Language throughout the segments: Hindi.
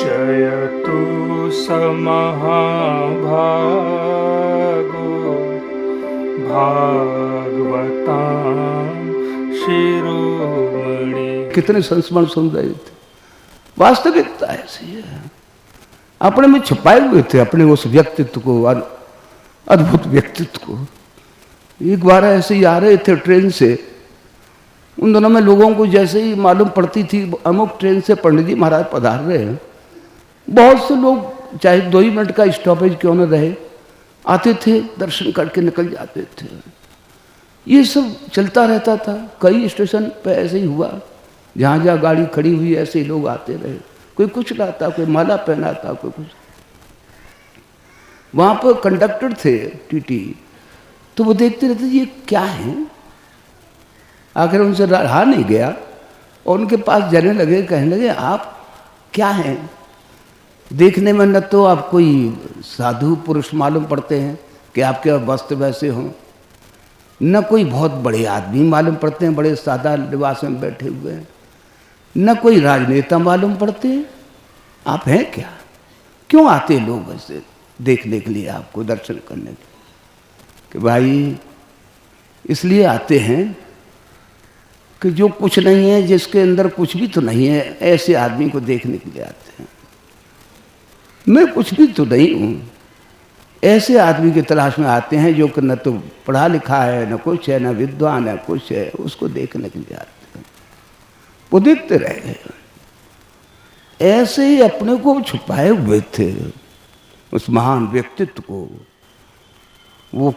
जयतु स महाभागो भागवतां शिरोमणि। कितने संस्मरण सुन रहे थे। वास्तविकता ऐसी है, अपने में छुपाए हुए थे अपने उस व्यक्तित्व को, अद्भुत व्यक्तित्व को। एक बार ऐसे ही आ रहे थे ट्रेन से, उन दोनों में लोगों को जैसे ही मालूम पड़ती थी अमुक ट्रेन से पंडित जी महाराज पधार रहे हैं, बहुत से लोग चाहे 2 ही मिनट का स्टॉपेज क्यों न रहे आते थे, दर्शन करके निकल जाते थे। ये सब चलता रहता था। कई स्टेशन पे ऐसे ही हुआ, जहाँ जहाँ गाड़ी खड़ी हुई ऐसे ही लोग आते रहे। कोई कुछ लाता, कोई माला पहनाता, कोई कुछ। वहाँ पर कंडक्टर थे टीटी, तो वो देखते रहते ये क्या है। आखिर उनसे रहा नहीं गया और उनके पास जाने लगे, कहने लगे आप क्या हैं? देखने में न तो आप कोई साधु पुरुष मालूम पड़ते हैं कि आपके वस्त्र वैसे हों, न कोई बहुत बड़े आदमी मालूम पड़ते हैं, बड़े सादा लिबास में बैठे हुए हैं, न कोई राजनेता मालूम पड़ते हैं। आप हैं क्या? क्यों आते लोग ऐसे देखने के लिए, आपको दर्शन करने के लिए? कि भाई इसलिए आते हैं कि जो कुछ नहीं है, जिसके अंदर कुछ भी तो नहीं है, ऐसे आदमी को देखने के लिए आते हैं। मैं कुछ भी तो नहीं हूँ, ऐसे आदमी की तलाश में आते हैं जो कि न तो पढ़ा लिखा है, न कुछ है, न विद्वान है, कुछ है, उसको देखने के लिए आते हैं। वो देखते रह गए, ऐसे ही अपने को छुपाए हुए थे उस महान व्यक्तित्व को। वो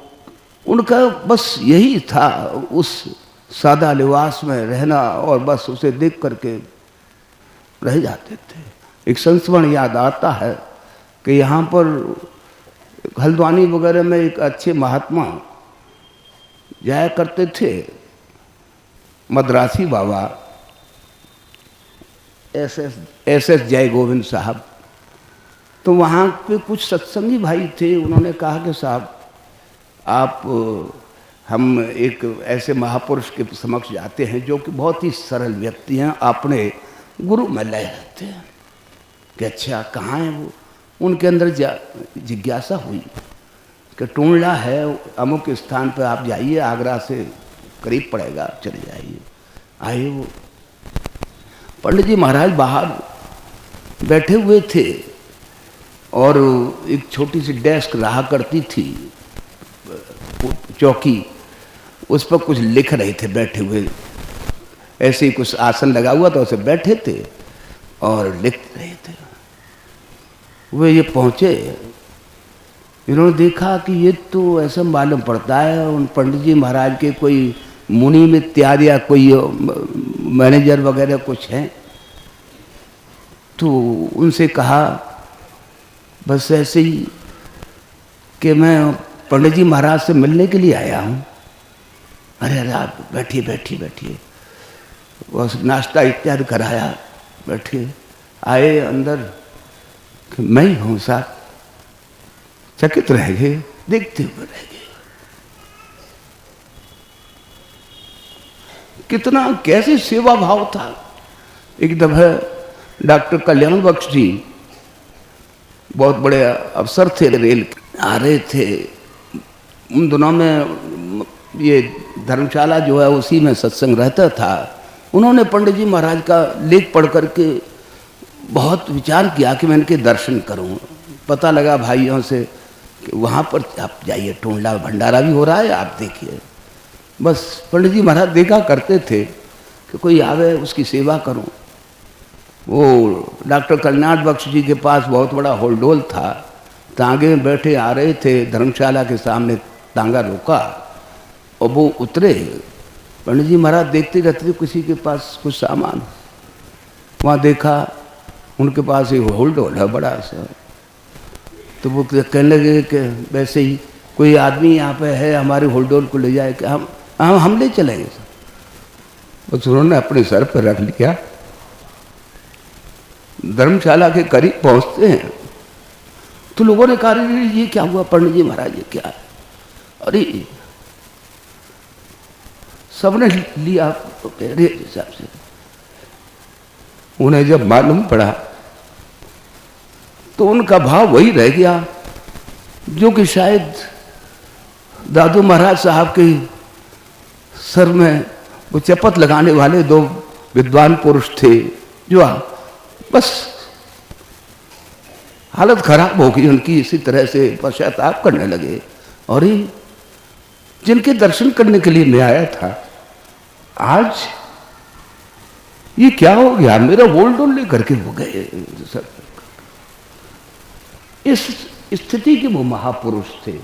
उनका बस यही था, उस सादा लिबास में रहना और बस उसे देख करके रह जाते थे। एक संस्मरण याद आता है कि यहाँ पर हल्द्वानी वगैरह में एक अच्छे महात्मा जाया करते थे, मद्रासी बाबा एस एस जय गोविंद साहब। तो वहाँ पे कुछ सत्संगी भाई थे, उन्होंने कहा कि साहब आप, हम एक ऐसे महापुरुष के समक्ष जाते हैं जो कि बहुत ही सरल व्यक्ति हैं, अपने गुरु में लय रहते हैं। कि अच्छा कहाँ है वो? उनके अंदर जिज्ञासा हुई कि टूंडला है, अमुक स्थान पर आप जाइए, आगरा से करीब पड़ेगा, चले जाइए। आए वो पंडित जी महाराज बाहर बैठे हुए थे और एक छोटी सी डेस्क रहा करती थी, चौकी, उस पर कुछ लिख रहे थे बैठे हुए। ऐसे ही कुछ आसन लगा हुआ था, उसे बैठे थे और लिख रहे थे। वे ये पहुँचे, इन्होंने देखा कि ये तो ऐसा मालूम पड़ता है उन पंडित जी महाराज के कोई मुनि में त्याग या कोई मैनेजर वगैरह कुछ हैं। तो उनसे कहा बस ऐसे ही कि मैं पंडित जी महाराज से मिलने के लिए आया हूँ। अरे अरे आप बैठिए बैठिए बैठिए, बस नाश्ता इत्यादि कराया, बैठिए। आए अंदर कि मैं ही हूँ साहब। चकित रह गए, देखते हुए रह गए। कितना कैसे सेवा भाव था। एक दफा डॉक्टर कल्याण बख्श जी, बहुत बड़े अफसर थे, रेल आ रहे थे। उन दिनों में ये धर्मशाला जो है उसी में सत्संग रहता था। उन्होंने पंडित जी महाराज का लेख पढ़ करके बहुत विचार किया कि मैं इनके दर्शन करूं। पता लगा भाइयों से कि वहाँ पर आप जाइए, टूंडला भंडारा भी हो रहा है, आप देखिए। बस पंडित जी महाराज देखा करते थे कि कोई आवे उसकी सेवा करूं। वो डॉक्टर कल्याण बख्श जी के पास बहुत बड़ा होल्डोल था, तांगे में बैठे आ रहे थे, धर्मशाला के सामने तांगा रोका और वो उतरे। पंडित जी महाराज देखते रहते थे किसी के पास कुछ सामान। वहाँ देखा उनके पास एक होल्डोल है बड़ा सा। तो वो कहने लगे कि वैसे ही कोई आदमी यहाँ पे है, हमारे होल्डोल को ले जाए कि हम ले चलेंगे। बस उन्होंने अपने सर पर रख लिया। धर्मशाला के करीब पहुँचते हैं तो लोगों ने कहा ये क्या हुआ पंडित जी महाराज, ये क्या है? अरे सबने लिया हिसाब से। उन्हें जब मालूम पड़ा तो उनका भाव वही रह गया जो कि शायद दादू महाराज साहब के सर में वो चपत लगाने वाले दो विद्वान पुरुष थे, जो बस हालत खराब हो गई उनकी, इसी तरह से पश्चाताप करने लगे। और ये जिनके दर्शन करने के लिए मैं आया था, आज ये क्या हो गया, मेरा बोल डोल लेकर के हो गए सर। इस स्थिति के वो महापुरुष थे।